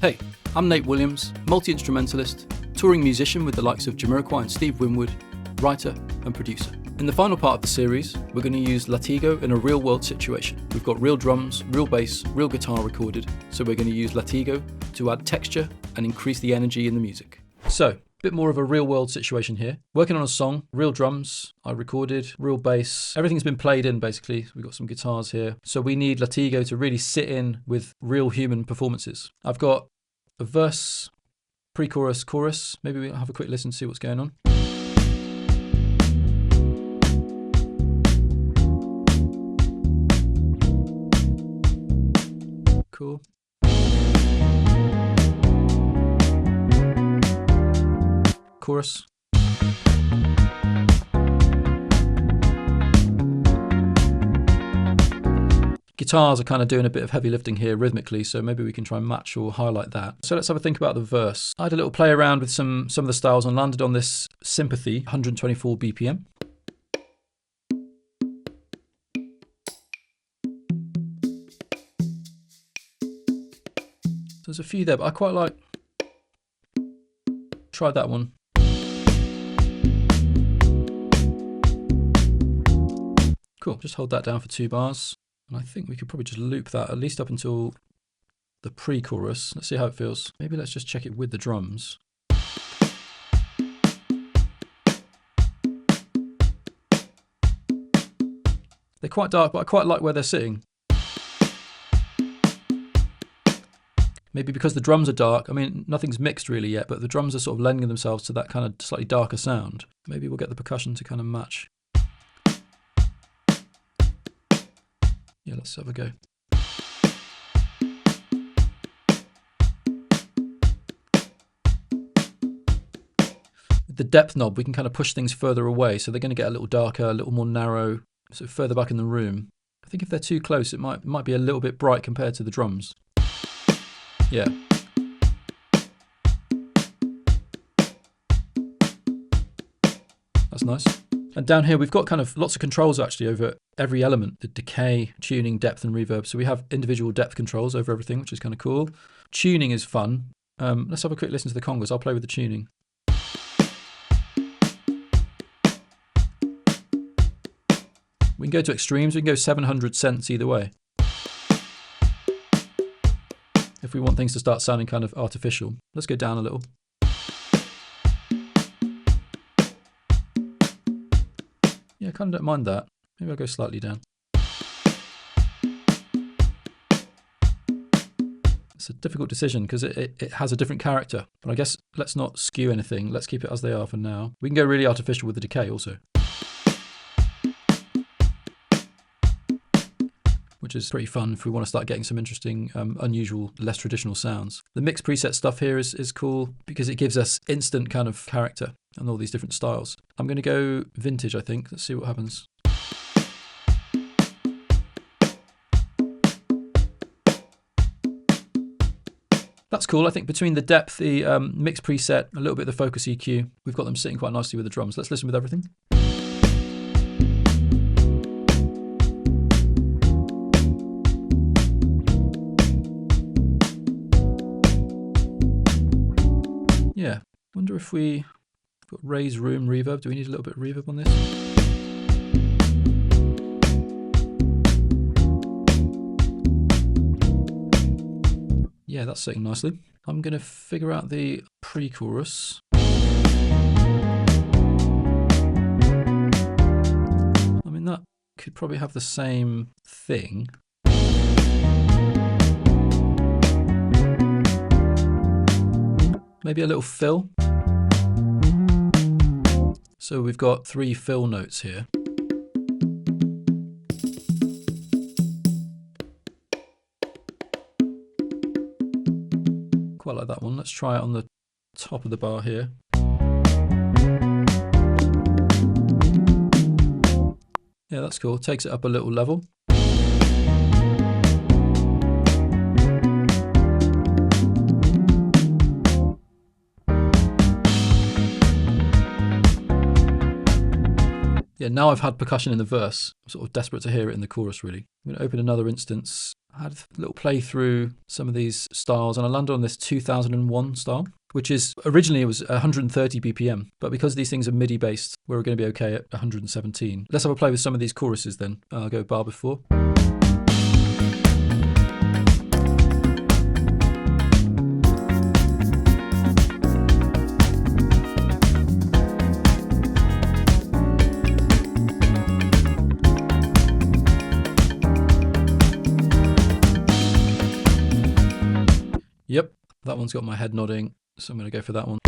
Hey, I'm Nate Williams, multi-instrumentalist, touring musician with the likes of Jamiroquai and Steve Winwood, writer and producer. In the final part of the series, we're going to use Latiggo in a real-world situation. We've got real drums, real bass, real guitar recorded, so we're going to use Latiggo to add texture and increase the energy in the music. So, a bit more of a real-world situation here. Working on a song, real drums, I recorded, real bass, everything's been played in basically. We've got some guitars here. So we need Latiggo to really sit in with real human performances. I've got a verse, pre-chorus, chorus. Maybe we'll have a quick listen to see what's going on. Cool. Chorus. Guitars are kind of doing a bit of heavy lifting here rhythmically, so maybe we can try and match or highlight that. So let's have a think about the verse. I had a little play around with some of the styles and landed on this Sympathy, 124 BPM. There's a few there, but I quite like. Try that one. Cool, just hold that down for 2 bars. And I think we could probably just loop that at least up until the pre-chorus. Let's see how it feels. Maybe let's just check it with the drums. They're quite dark, but I quite like where they're sitting. Maybe because the drums are dark, I mean, nothing's mixed really yet, but the drums are sort of lending themselves to that kind of slightly darker sound. Maybe we'll get the percussion to kind of match. Yeah, let's have a go. With the depth knob, we can kind of push things further away, so they're going to get a little darker, a little more narrow, so further back in the room. I think if they're too close, it might be a little bit bright compared to the drums. Yeah. That's nice. And down here, we've got kind of lots of controls actually over every element, the decay, tuning, depth and reverb. So we have individual depth controls over everything, which is kind of cool. Tuning is fun. Let's have a quick listen to the congas. I'll play with the tuning. We can go to extremes. We can go 700 cents either way. If we want things to start sounding kind of artificial. Let's go down a little. Yeah, I kind of don't mind that. Maybe I'll go slightly down. It's a difficult decision because it has a different character. But I guess let's not skew anything. Let's keep it as they are for now. We can go really artificial with the decay also. Which is pretty fun if we want to start getting some interesting, unusual, less traditional sounds. The mix preset stuff here is cool because it gives us instant kind of character and all these different styles. I'm going to go vintage, I think. Let's see what happens. That's cool. I think between the depth, the mix preset, a little bit of the focus EQ, we've got them sitting quite nicely with the drums. Let's listen with everything. Yeah, wonder if we've got raise room reverb. Do we need a little bit of reverb on this? Yeah, that's sitting nicely. I'm going to figure out the pre-chorus. I mean, that could probably have the same thing. Maybe a little fill. So we've got 3 fill notes here. Quite like that one. Let's try it on the top of the bar here. Yeah, that's cool. Takes it up a little level. Yeah, now I've had percussion in the verse. I'm sort of desperate to hear it in the chorus, really. I'm going to open another instance I had a little play through some of these styles, and I landed on this 2001 style, which is originally it was 130 BPM, but because these things are MIDI based, we're going to be okay at 117. Let's have a play with some of these choruses then. I'll go bar before. Yep, that one's got my head nodding, so I'm going to go for that one.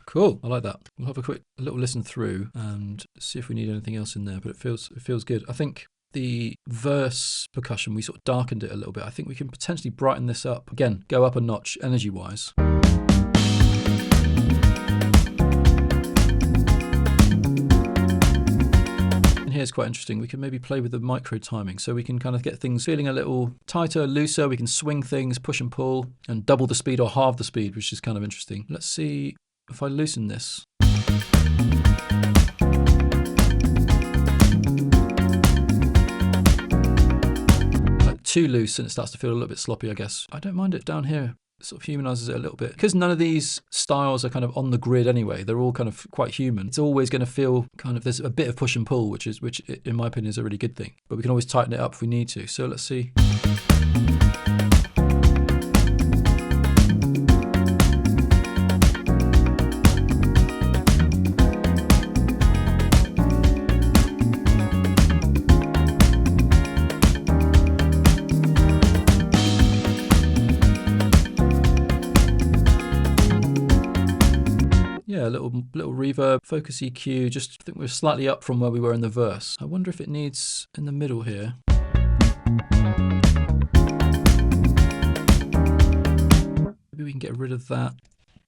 Cool, I like that. We'll have a little listen through and see if we need anything else in there, but it feels good. I think the verse percussion, we sort of darkened it a little bit. I think we can potentially brighten this up. Again, go up a notch energy-wise. Here's quite interesting. We can maybe play with the micro timing, so we can kind of get things feeling a little tighter, looser. We can swing things, push and pull, and double the speed or halve the speed, which is kind of interesting. Let's see if I loosen this. Like too loose and it starts to feel a little bit sloppy, I guess. I don't mind it down here. Sort of humanizes it a little bit. Because none of these styles are kind of on the grid anyway, they're all kind of quite human. It's always going to feel kind of, there's a bit of push and pull, which in my opinion is a really good thing. But we can always tighten it up if we need to. So let's see. Yeah, a little reverb, focus EQ, just I think we're slightly up from where we were in the verse. I wonder if it needs in the middle here. Maybe we can get rid of that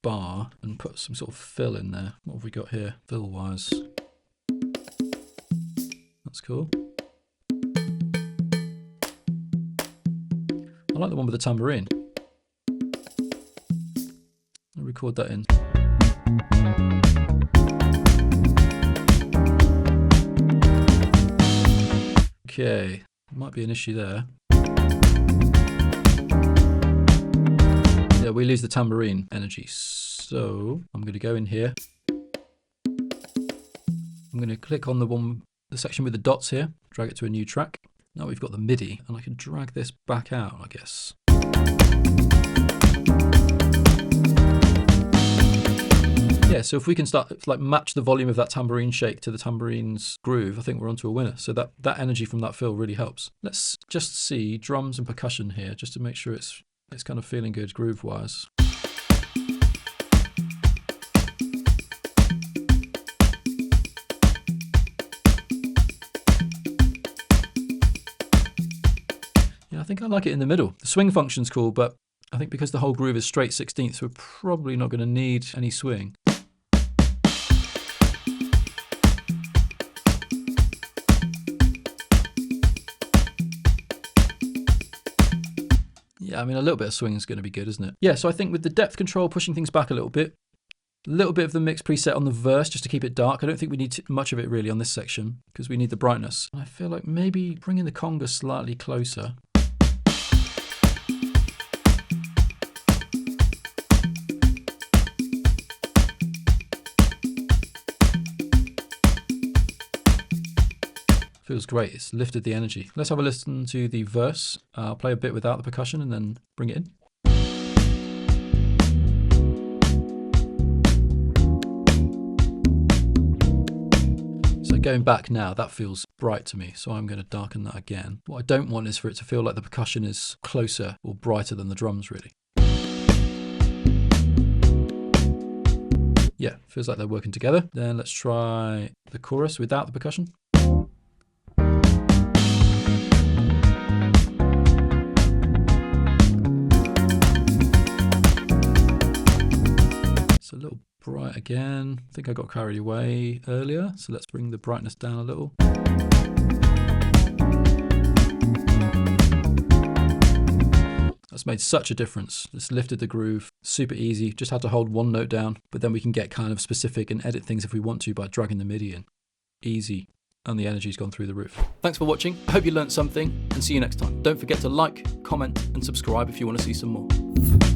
bar and put some sort of fill in there. What have we got here, fill-wise? That's cool. I like the one with the tambourine. I'll record that in. Okay, might be an issue there. Yeah, we lose the tambourine energy. So I'm going to go in here. I'm going to click on the section with the dots here, drag it to a new track. Now we've got the MIDI, and I can drag this back out, I guess. Yeah, so if we can start to like match the volume of that tambourine shake to the tambourine's groove, I think we're onto a winner. So that energy from that fill really helps. Let's just see drums and percussion here, just to make sure it's kind of feeling good groove-wise. Yeah, I think I like it in the middle. The swing function's cool, but I think because the whole groove is straight 16ths, we're probably not going to need any swing. Yeah, I mean, a little bit of swing is going to be good, isn't it? Yeah, so I think with the depth control, pushing things back a little bit of the mix preset on the verse just to keep it dark. I don't think we need much of it really on this section because we need the brightness. I feel like maybe bringing the conga slightly closer. Feels great. It's lifted the energy. Let's have a listen to the verse. I'll play a bit without the percussion and then bring it in. So going back now, that feels bright to me. So I'm going to darken that again. What I don't want is for it to feel like the percussion is closer or brighter than the drums really. Yeah, feels like they're working together. Then let's try the chorus without the percussion. A little bright again. I think I got carried away earlier, so let's bring the brightness down a little. That's made such a difference. It's lifted the groove, super easy, just had to hold one note down, but then we can get kind of specific and edit things if we want to by dragging the MIDI in. Easy, and the energy's gone through the roof. Thanks for watching, I hope you learned something, and see you next time. Don't forget to like, comment, and subscribe if you want to see some more.